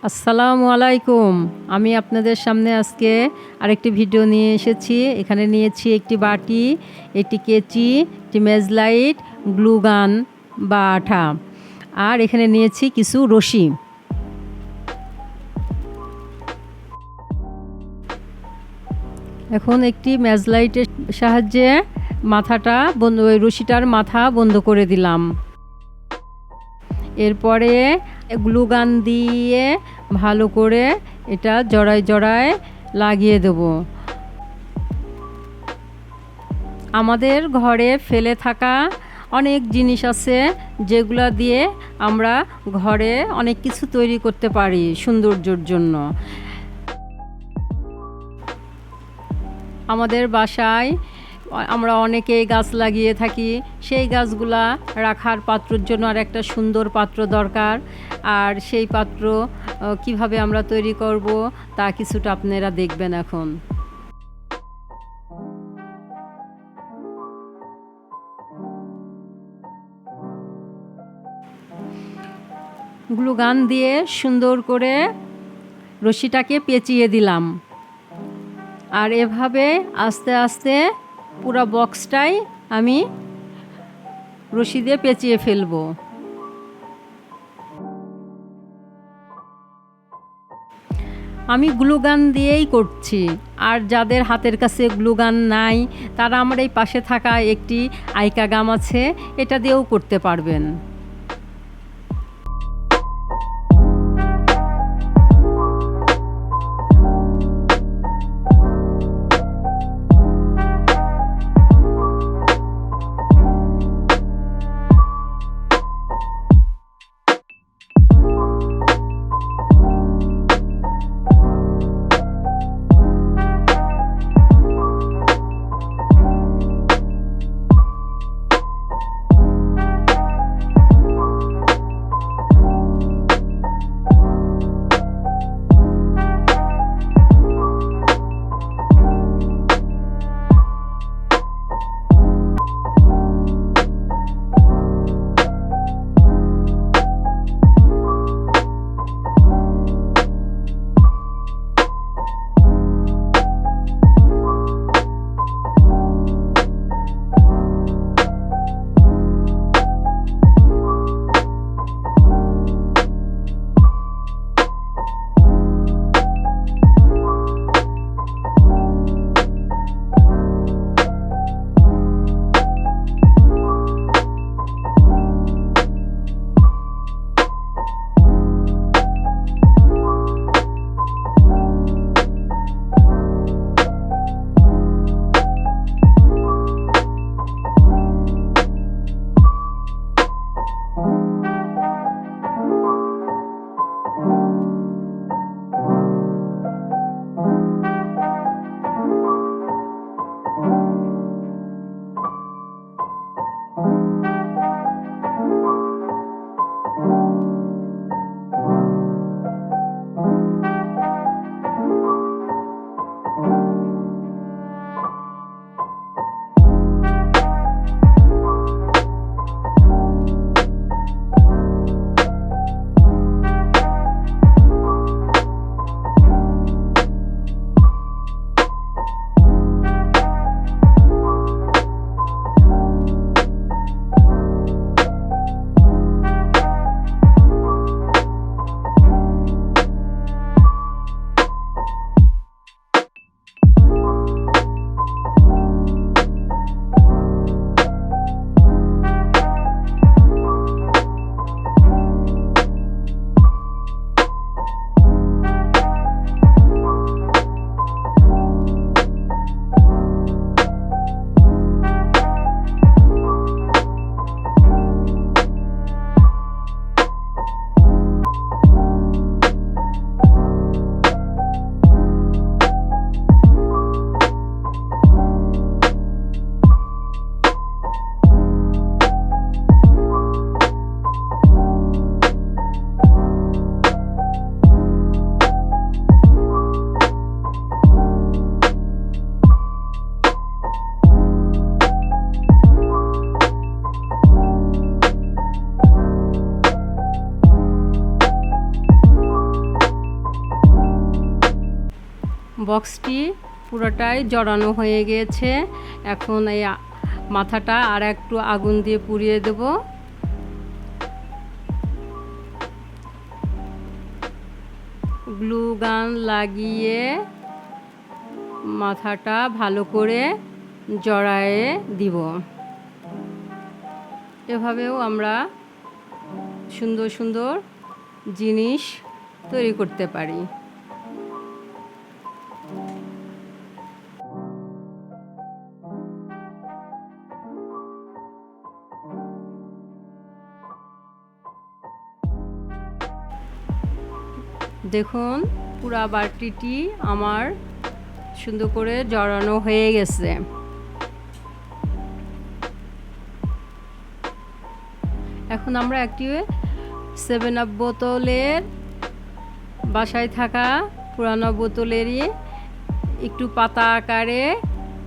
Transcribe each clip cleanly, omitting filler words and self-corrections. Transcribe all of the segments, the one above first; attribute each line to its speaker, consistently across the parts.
Speaker 1: আসসালামু আলাইকুম। আমি আপনাদের সামনে আজকে আরেকটি ভিডিও নিয়ে এসেছি। এখানে নিয়েছি একটি বাটি, একটি কেচি, একটি মেজলাইট, গ্লু গান বা আঠা, আর এখানে নিয়েছি কিছু রশি। এখন একটি মেজলাইটের সাহায্যে ওই রশিটার মাথা বন্ধ করে দিলাম। এরপরে গ্লু গান দিয়ে ভালো করে এটা জড়ায় জড়ায় লাগিয়ে দেব। আমাদের ঘরে ফেলে থাকা অনেক জিনিস আছে যেগুলা দিয়ে আমরা ঘরে অনেক কিছু তৈরি করতে পারি সৌন্দর্যের জন্য। আমাদের বাসায় আমরা অনেকেই গাছ লাগিয়ে থাকি। সেই গাছগুলা রাখার পাত্রের জন্য আর একটা সুন্দর পাত্র দরকার। আর সেই পাত্র কিভাবে আমরা তৈরি করব তা কিছুটা আপনারা দেখবেন এখন। গ্লু গান দিয়ে সুন্দর করে রশিটাকে পেঁচিয়ে দিলাম। আর এভাবে আস্তে আস্তে পুরো বক্সটাই আমি রশি দিয়ে পেঁচিয়ে ফেলব। আমি গ্লু গান দিয়েই করছি। আর যাদের হাতের কাছে গ্লু গান নাই তারা আমার এই পাশে থাকা একটি আইকা গাম আছে, এটা দিয়েও করতে পারবেন। বক্সটি পুরোটাই জড়ানো হয়ে গিয়েছে। এখন এই মাথাটা আর একটু আগুন দিয়ে পুড়িয়ে দেব। গ্লু গান লাগিয়ে মাথাটা ভালো করে জড়ায়ে দিব। এভাবেও আমরা সুন্দর সুন্দর জিনিস তৈরি করতে পারি। দেখুন পুরা বাটিটি আমার সুন্দর করে জড়ানো হয়ে গেছে। এখন আমরা একটি 7 আপ বোতলের, বাসায় থাকা পুরানো বোতলেরই একটু পাতা আকারে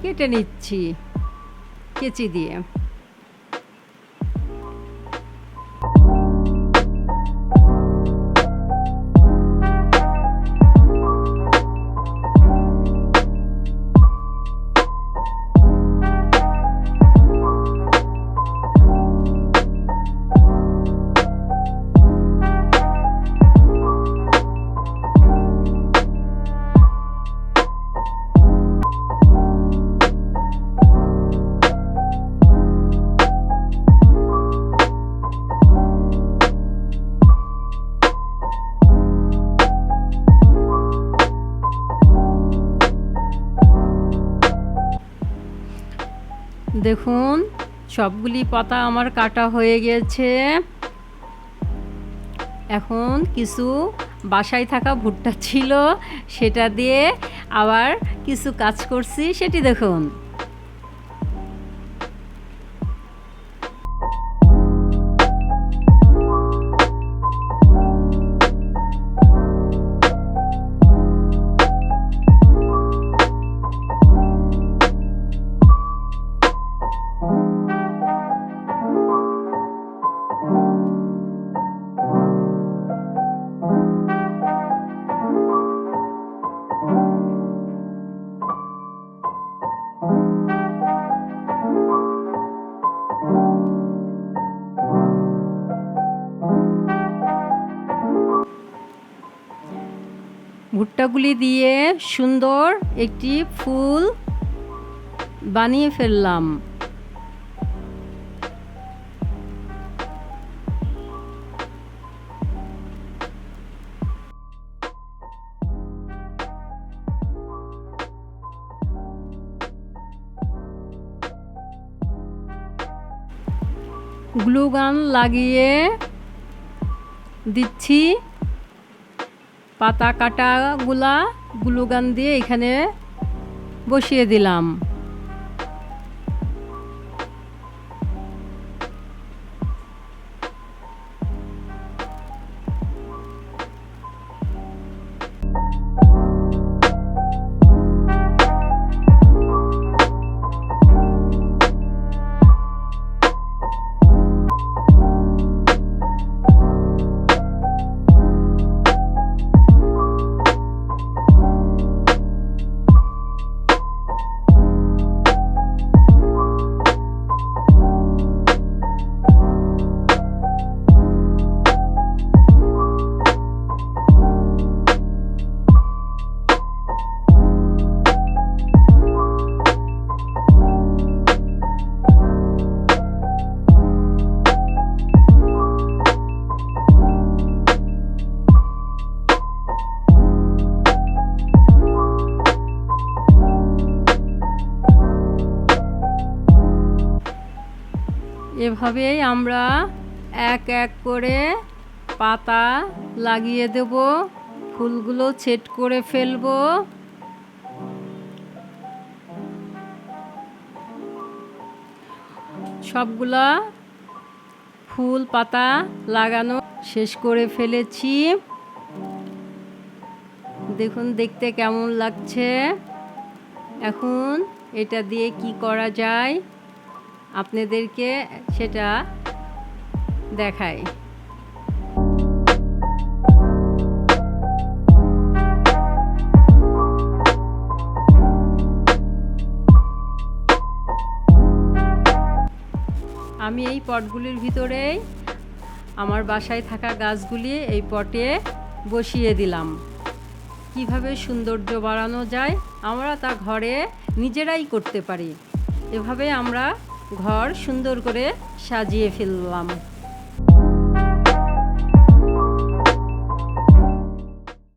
Speaker 1: কেটে নিচ্ছি কেচি দিয়ে। দেখুন সবগুলি পাতা আমার কাটা হয়ে গেছে। এখন কিছু বাসায় থাকা ভুট্টা ছিল, সেটা দিয়ে আবার কিছু কাজ করছি, সেটি দেখুন। ভুট্টাগুলি দিয়ে সুন্দর একটি ফুল বানিয়ে ফেললাম। গ্লু গান লাগিয়ে দিচ্ছি। পাতা কাটাগুলা গ্লু গান দিয়ে এখানে বসিয়ে দিলাম। এভাবেই আমরা এক এক করে পাতা লাগিয়ে দেব, ফুলগুলো সেট করে ফেলবো। সবগুলা ফুল পাতা লাগানো শেষ করে ফেলেছি। দেখুন দেখতে কেমন লাগছে। এখন এটা দিয়ে কি করা যায় আপনাদেরকে সেটা দেখাই। আমি এই পটগুলির ভিতরেই আমার বাসায় থাকা গাছগুলি এই পটে বসিয়ে দিলাম। কিভাবে সৌন্দর্য বাড়ানো যায় আমরা তা ঘরে নিজেরাই করতে পারি। এভাবে আমরা ঘর সুন্দর করে সাজিয়ে ফেললাম।